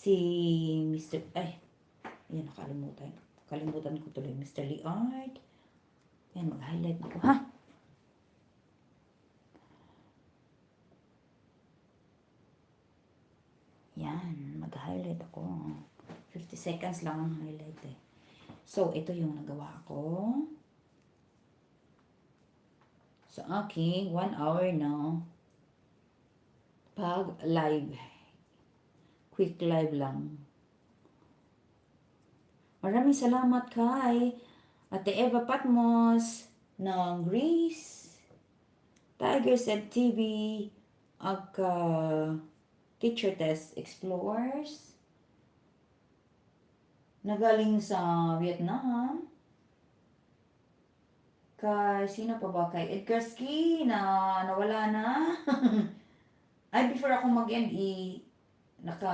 si Mr. Ay, yan, nakalimutan. Kalimutan ko tuloy. Mr. Liard. Yan, mag-highlight na ko, ha? Yan, mag-highlight ako. 50 seconds lang ang highlight eh. So, ito yung nagawa ko. So, aking 1 hour na pag live. Quick live lang. Maraming salamat kay Ate Eva Patmos ng Greece, Tiger Said TV, ag Teacher Test Explorers, nagaling sa Vietnam, kay sino pa ba? Kay Edgar Ski na nawala na. Ay, before ako mag-end, naka